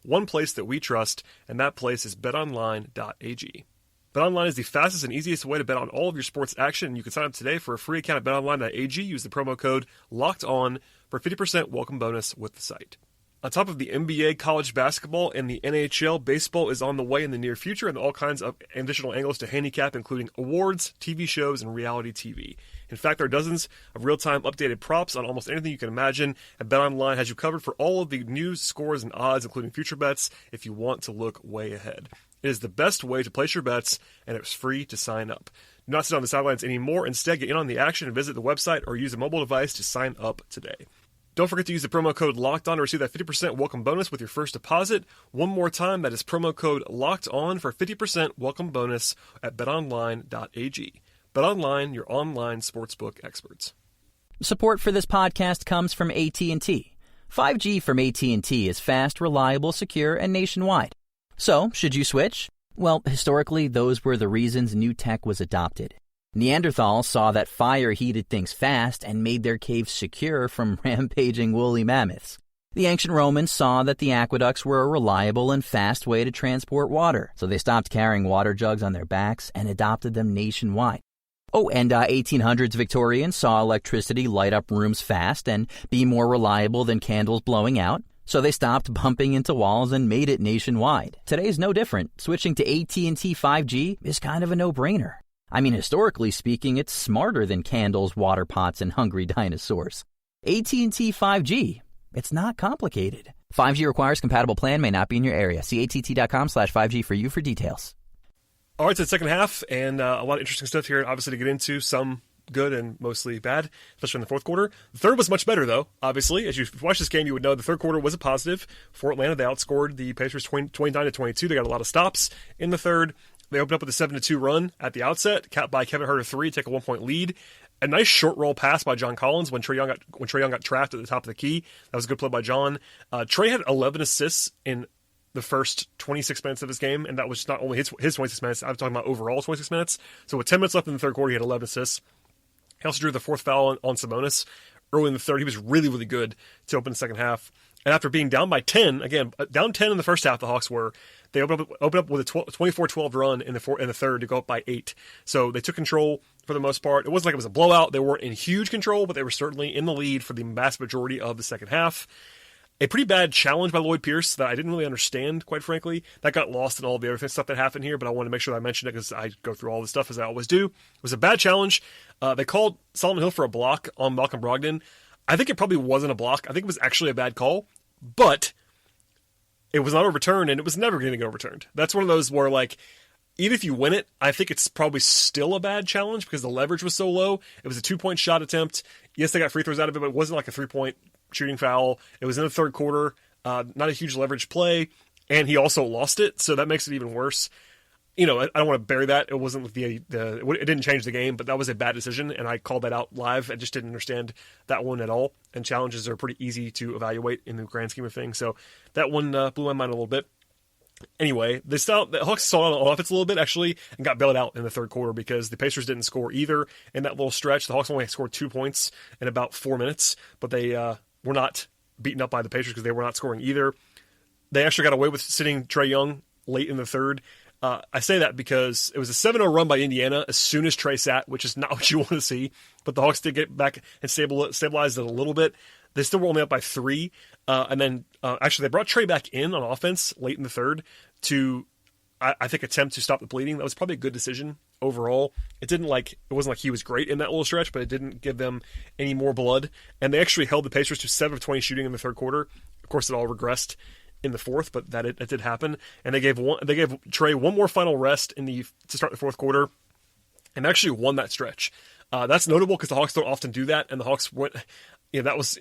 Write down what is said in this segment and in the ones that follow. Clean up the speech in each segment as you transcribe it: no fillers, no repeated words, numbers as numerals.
One place that we trust, and that place is betonline.ag. BetOnline is the fastest and easiest way to bet on all of your sports action, and you can sign up today for a free account at betonline.ag. Use the promo code LOCKEDON for 50% welcome bonus with the site. On top of the NBA, college basketball, and the NHL, baseball is on the way in the near future, and all kinds of additional angles to handicap, including awards, TV shows, and reality TV. In fact, there are dozens of real-time updated props on almost anything you can imagine, and BetOnline has you covered for all of the news, scores, and odds, including future bets, if you want to look way ahead. It is the best way to place your bets, and it's free to sign up. Do not sit on the sidelines anymore. Instead, get in on the action and visit the website or use a mobile device to sign up today. Don't forget to use the promo code LOCKEDON to receive that 50% welcome bonus with your first deposit. One more time, that is promo code LOCKEDON for 50% welcome bonus at betonline.ag. BetOnline, your online sportsbook experts. Support for this podcast comes from AT&T. 5G from AT&T is fast, reliable, secure, and nationwide. So, should you switch? Well, historically, those were the reasons new tech was adopted. Neanderthals saw that fire heated things fast and made their caves secure from rampaging woolly mammoths. The ancient Romans saw that the aqueducts were a reliable and fast way to transport water, so they stopped carrying water jugs on their backs and adopted them nationwide. Oh, and 1800s Victorians saw electricity light up rooms fast and be more reliable than candles blowing out, so they stopped bumping into walls and made it nationwide. Today's no different. Switching to AT&T 5G is kind of a no-brainer. I mean, historically speaking, it's smarter than candles, water pots, and hungry dinosaurs. AT&T 5G, it's not complicated. 5G requires compatible plan, may not be in your area. See att.com/5G for you for details. All right, so the second half, and a lot of interesting stuff here, obviously, to get into. Some good and mostly bad, especially in the fourth quarter. The third was much better, though, obviously. As you watch this game, you would know the third quarter was a positive. For Atlanta, they outscored the Pacers 29-22. They got a lot of stops in the third. They opened up with a 7-2 run at the outset, capped by Kevin Huerter 3, take a 1-point lead. A nice short roll pass by John Collins when Trae Young got trapped at the top of the key. That was a good play by John. Trae had 11 assists in the first 26 minutes of his game, and that was not only his 26 minutes. I'm talking about overall 26 minutes. So with 10 minutes left in the third quarter, he had 11 assists. He also drew the fourth foul on Sabonis early in the third. He was really, really good to open the second half. And after being down by 10, again, down 10 in the first half, the Hawks were, they opened up with a 24-12 run in the third to go up by 8. So they took control for the most part. It wasn't like it was a blowout. They weren't in huge control, but they were certainly in the lead for the vast majority of the second half. A pretty bad challenge by Lloyd Pierce that I didn't really understand, quite frankly. That got lost in all the other stuff that happened here, but I wanted to make sure that I mentioned it because I go through all this stuff as I always do. It was a bad challenge. They called Solomon Hill for a block on Malcolm Brogdon. I think it probably wasn't a block. I think it was actually a bad call, but it was not overturned, and it was never going to get overturned. That's one of those where, like, even if you win it, I think it's probably still a bad challenge because the leverage was so low. It was a 2-point shot attempt. Yes, they got free throws out of it, but it wasn't like a 3-point shooting foul. It was in the third quarter, not a huge leverage play, and he also lost it, so that makes it even worse. You know, I don't want to bury that. It wasn't it didn't change the game, but that was a bad decision, and I called that out live. I just didn't understand that one at all, and challenges are pretty easy to evaluate in the grand scheme of things, so that one blew my mind a little bit. Anyway, the Hawks saw it on offense a little bit, actually, and got bailed out in the third quarter because the Pacers didn't score either in that little stretch. The Hawks only scored 2 points in about 4 minutes, but they were not beaten up by the Pacers because they were not scoring either. They actually got away with sitting Trae Young late in the third. I say that because it was a 7-0 run by Indiana as soon as Trae sat, which is not what you want to see, but the Hawks did get back and stabilized it a little bit. They still were only up by 3, and then actually they brought Trae back in on offense late in the third to, I think, attempt to stop the bleeding. That was probably a good decision overall. It wasn't like he was great in that little stretch, but it didn't give them any more blood, and they actually held the Pacers to 7 of 20 shooting in the third quarter. Of course, it all regressed in the fourth, but it did happen, and they gave Trae one more final rest to start the fourth quarter, and actually won that stretch. That's notable because the Hawks don't often do that, and the Hawks went. That was.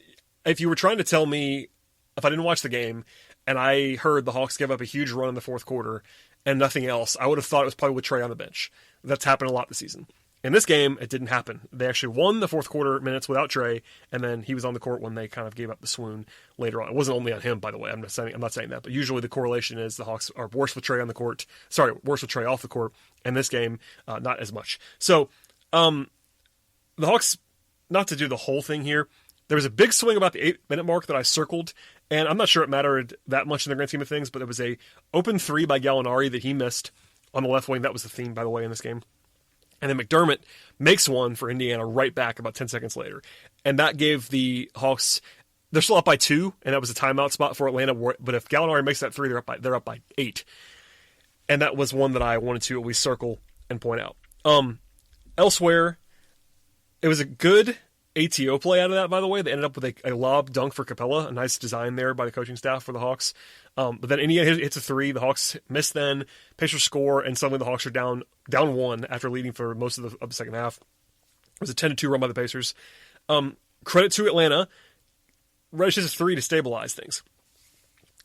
If you were trying to tell me, if I didn't watch the game and I heard the Hawks give up a huge run in the fourth quarter and nothing else, I would have thought it was probably with Trae on the bench. That's happened a lot this season. In this game, it didn't happen. They actually won the fourth quarter minutes without Trae, and then he was on the court when they kind of gave up the swoon later on. It wasn't only on him, by the way. I'm not saying that, but usually the correlation is the Hawks are worse with Trae on the court. Sorry, worse with Trae off the court. In this game, not as much. So, the Hawks, not to do the whole thing here, there was a big swing about the 8-minute mark that I circled, And I'm not sure it mattered that much in the grand scheme of things, but there was a open three by Gallinari that he missed on the left wing. That was the theme, by the way, in this game. And then McDermott makes one for Indiana right back about 10 seconds later. And that gave the Hawks, they're still up by 2, and that was a timeout spot for Atlanta. But if Gallinari makes that 3, they're up by 8. And that was one that I wanted to at least circle and point out. Elsewhere, it was a good ATO play out of that, by the way. They ended up with a lob dunk for Capella, a nice design there by the coaching staff for the Hawks. But then Indiana hits a 3, the Hawks miss then, Pacers score, and suddenly the Hawks are down 1 after leading for most of the second half. It was a 10-2 run by the Pacers. Credit to Atlanta. Reddish hits a 3 to stabilize things.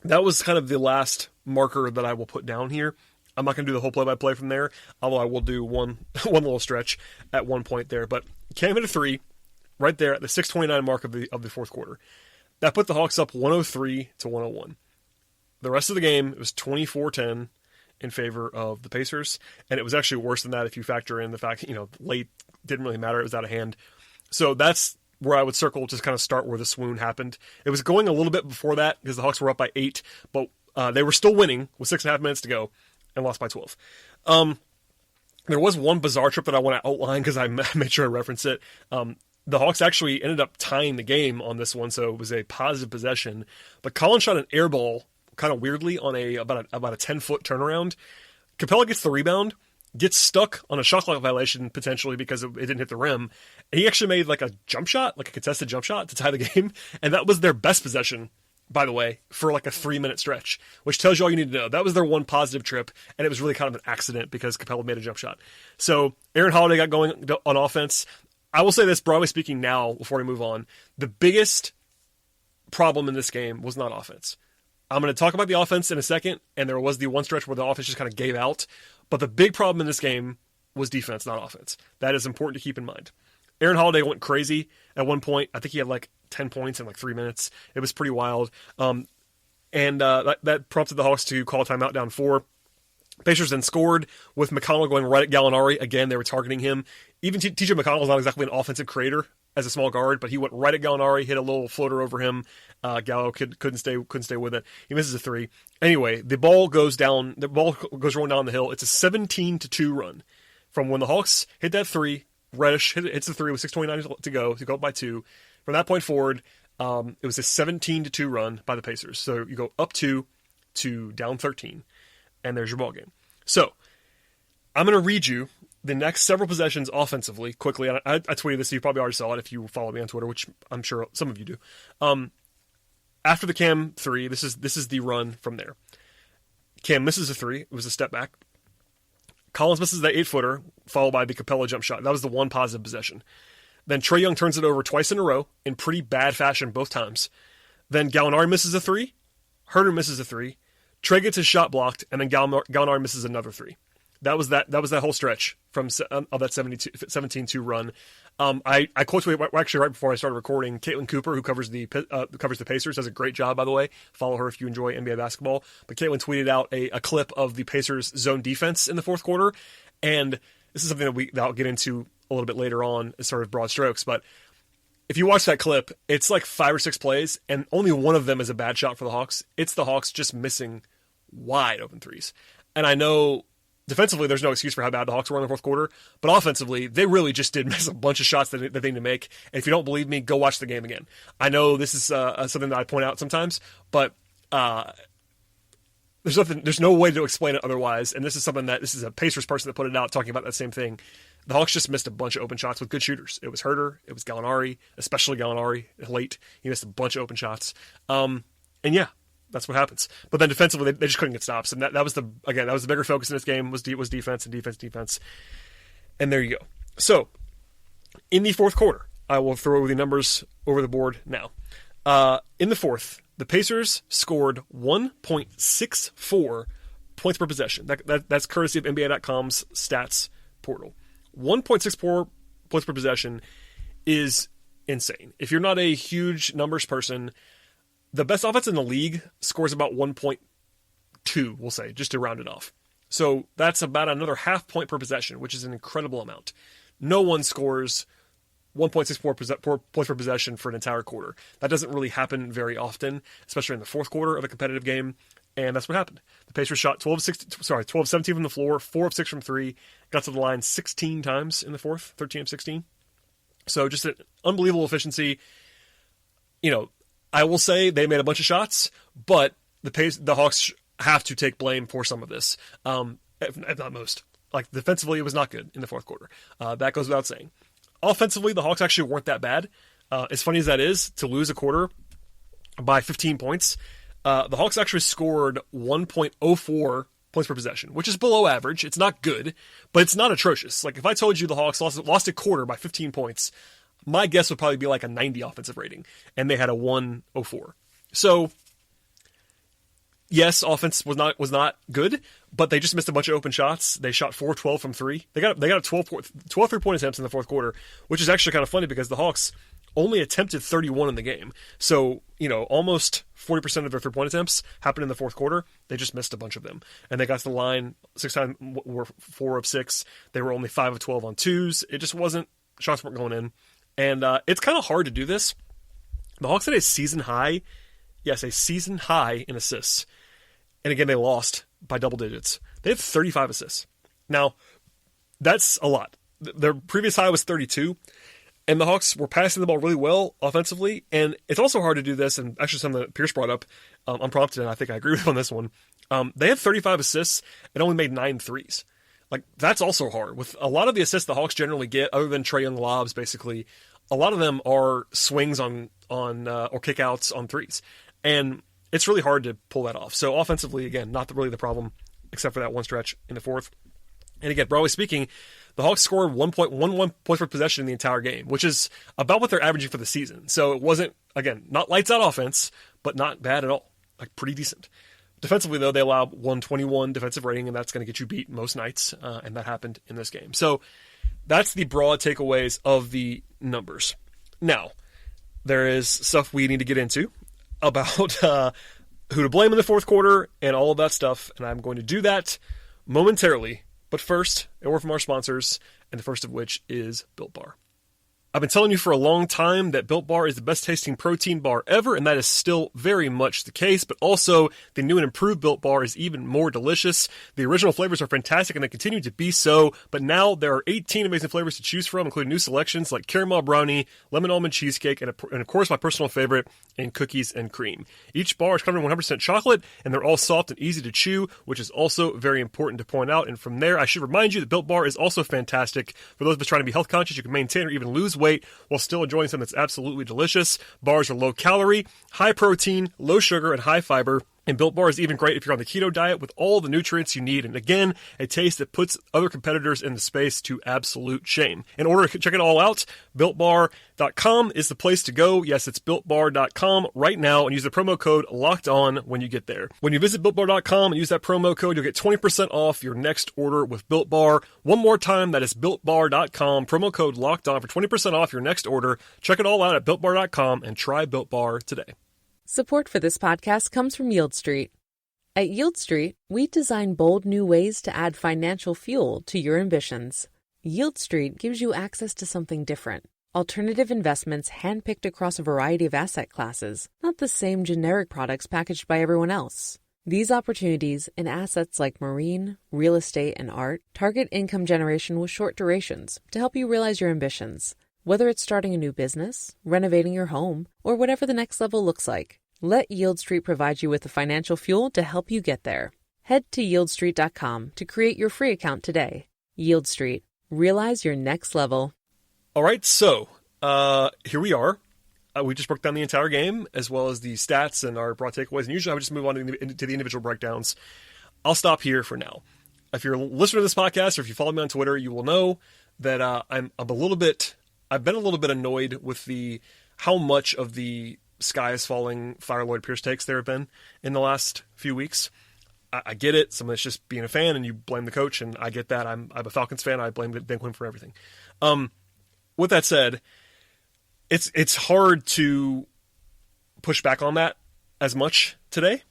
That was kind of the last marker that I will put down here. I'm not going to do the whole play-by-play from there, although I will do one little stretch at one point there. But Cam hit a 3 right there at the 6:29 mark of the fourth quarter. That put the Hawks up 103-101. The rest of the game, it was 24-10 in favor of the Pacers, and it was actually worse than that if you factor in the fact, late didn't really matter, it was out of hand. So that's where I would circle, just kind of start where the swoon happened. It was going a little bit before that because the Hawks were up by 8, but they were still winning with 6.5 minutes to go and lost by 12. There was one bizarre trip that I want to outline because I made sure I reference it. The Hawks actually ended up tying the game on this one, so it was a positive possession. But Collins shot an air ball kind of weirdly on about a 10-foot turnaround. Capella gets the rebound, gets stuck on a shot clock violation potentially because it didn't hit the rim. And he actually made like a jump shot, like a contested jump shot to tie the game. And that was their best possession, by the way, for like a 3-minute stretch, which tells you all you need to know. That was their one positive trip, and it was really kind of an accident because Capella made a jump shot. So Aaron Holiday got going on offense. I will say this, broadly speaking now, before we move on, the biggest problem in this game was not offense. I'm going to talk about the offense in a second, and there was the one stretch where the offense just kind of gave out. But the big problem in this game was defense, not offense. That is important to keep in mind. Aaron Holiday went crazy at one point. I think he had like 10 points in like 3 minutes. It was pretty wild. That prompted the Hawks to call timeout down 4. Pacers then scored with McConnell going right at Gallinari. Again, they were targeting him. Even TJ McConnell is not exactly an offensive creator as a small guard, but he went right at Gallinari, hit a little floater over him. Gallo couldn't stay with it. He misses a 3. Anyway, the ball goes rolling down the hill. It's a 17-2 run from when the Hawks hit that 3. Reddish hits the 3 with 6:29 to go up by 2. From that point forward, it was a 17-2 run by the Pacers. So you go up 2 to down 13, and there's your ball game. So I'm going to read you the next several possessions offensively quickly. I tweeted this, so you probably already saw it if you follow me on Twitter, which I'm sure some of you do. After the Cam 3, this is the run from there. Cam misses a 3. It was a step back. Collins misses that 8-footer, followed by the Capella jump shot. That was the one positive possession. Then Trae Young turns it over twice in a row in pretty bad fashion both times. Then Gallinari misses a 3. Herter misses a 3. Trae gets his shot blocked, and then Gallinari misses another 3. That was that whole stretch of that 17-2 run. I quoted actually right before I started recording. Caitlin Cooper, who covers the Pacers, does a great job, by the way. Follow her if you enjoy NBA basketball. But Caitlin tweeted out a clip of the Pacers' zone defense in the fourth quarter, and this is something that I'll get into a little bit later on as sort of broad strokes. But if you watch that clip, it's like 5 or 6 plays, and only one of them is a bad shot for the Hawks. It's the Hawks just missing wide open threes. And I know defensively, there's no excuse for how bad the Hawks were in the fourth quarter, but offensively, they really just did miss a bunch of shots that they need to make. And if you don't believe me, go watch the game again. I know this is something that I point out sometimes, but there's no way to explain it otherwise. And this is a Pacers person that put it out talking about that same thing. The Hawks just missed a bunch of open shots with good shooters. It was Herter, it was Gallinari, especially Gallinari late. He missed a bunch of open shots. And yeah, that's what happens. But then defensively, they just couldn't get stops, and that was the bigger focus in this game was defense and defense. And there you go. So in the fourth quarter, I will throw the numbers over the board now. In the fourth, the Pacers scored 1.64 points per possession. That's courtesy of NBA.com's stats portal. 1.64 points per possession is insane. If you're not a huge numbers person, the best offense in the league scores about 1.2, we'll say, just to round it off. So that's about another half point per possession, which is an incredible amount. No one scores 1.64 points per possession for an entire quarter. That doesn't really happen very often, especially in the fourth quarter of a competitive game, and that's what happened. The Pacers shot 12-17 from the floor, 4 of 6 from 3, got to the line 16 times in the fourth, 13 of 16. So just an unbelievable efficiency. I will say they made a bunch of shots, but the Hawks have to take blame for some of this, if not most. Like, defensively, it was not good in the fourth quarter. That goes without saying. Offensively, the Hawks actually weren't that bad. As funny as that is, to lose a quarter by 15 points, the Hawks actually scored 1.04 points per possession, which is below average. It's not good, but it's not atrocious. Like, if I told you the Hawks lost a quarter by 15 points, my guess would probably be like a 90 offensive rating, and they had a 104. So, yes, offense was not good, but they just missed a bunch of open shots. They shot 4-12 from 3. They got a 12 3-point attempts in the fourth quarter, which is actually kind of funny because the Hawks only attempted 31 in the game. So, almost 40% of their 3-point attempts happened in the fourth quarter. They just missed a bunch of them. And they got to the line 6 times, were 4 of 6. They were only 5 of 12 on twos. It just wasn't, shots weren't going in. And it's kind of hard to do this. The Hawks had a season high in assists. And again, they lost by double digits. They had 35 assists. Now, that's a lot. Their previous high was 32. And the Hawks were passing the ball really well offensively. And it's also hard to do this, and actually something that Pierce brought up unprompted, and I think I agree with him on this one. They had 35 assists and only made 9 threes. Like, that's also hard. With a lot of the assists the Hawks generally get, other than Trae Young lobs, basically, a lot of them are swings on or kickouts on threes. And it's really hard to pull that off. So offensively, again, not really the problem, except for that one stretch in the fourth. And again, broadly speaking, the Hawks scored 1.11 points per possession in the entire game, which is about what they're averaging for the season. So it wasn't, again, not lights out offense, but not bad at all. Like, pretty decent. Defensively, though, they allow 121 defensive rating, and that's going to get you beat most nights, and that happened in this game. So that's the broad takeaways of the numbers. Now, there is stuff we need to get into about who to blame in the fourth quarter and all of that stuff, and I'm going to do that momentarily. But first, a word from our sponsors, and the first of which is Built Bar. I've been telling you for a long time that Built Bar is the best tasting protein bar ever, and that is still very much the case, but also the new and improved Built Bar is even more delicious. The original flavors are fantastic, and they continue to be so, but now there are 18 amazing flavors to choose from, including new selections like caramel brownie, lemon almond cheesecake, and of course my personal favorite, and cookies and cream. Each bar is covered in 100% chocolate, and they're all soft and easy to chew, which is also very important to point out. And from there, I should remind you that Built Bar is also fantastic for those of us trying to be health conscious. You can maintain or even lose weight while still enjoying something that's absolutely delicious. Bars are low calorie, high protein, low sugar, and high fiber. And Built Bar is even great if you're on the keto diet with all the nutrients you need. And again, a taste that puts other competitors in the space to absolute shame. In order to check it all out, BuiltBar.com is the place to go. Yes, it's BuiltBar.com right now, and use the promo code LOCKEDON when you get there. When you visit BuiltBar.com and use that promo code, you'll get 20% off your next order with Built Bar. One more time, that is BuiltBar.com, promo code LOCKEDON for 20% off your next order. Check it all out at BuiltBar.com and try Built Bar today. Support for this podcast comes from Yield Street. At Yield Street, we design bold new ways to add financial fuel to your ambitions. Yield Street gives you access to something different. Alternative investments handpicked across a variety of asset classes, not the same generic products packaged by everyone else. These opportunities in assets like marine, real estate, and art target income generation with short durations to help you realize your ambitions. Whether it's starting a new business, renovating your home, or whatever the next level looks like, let Yield Street provide you with the financial fuel to help you get there. Head to yieldstreet.com to create your free account today. Yield Street. Realize your next level. All right, so here we are. We just broke down the entire game, as well as the stats and our broad takeaways. And usually I would just move on to the individual breakdowns. I'll stop here for now. If you're a listener to this podcast, or if you follow me on Twitter, you will know that I've been a little bit annoyed with how much of the sky is falling Fire Lloyd Pierce takes there have been in the last few weeks. I get it. Someone's just being a fan and you blame the coach, and I get that. I'm a Falcons fan. I blame Dan Quinn for everything. With that said, it's hard to push back on that as much today,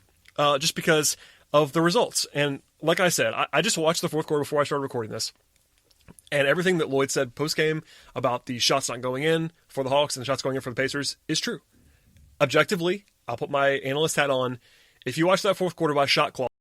just because of the results. And like I said, I just watched the fourth quarter before I started recording this. And everything that Lloyd said post-game about the shots not going in for the Hawks and the shots going in for the Pacers is true. Objectively, I'll put my analyst hat on. If you watch that fourth quarter by shot clock,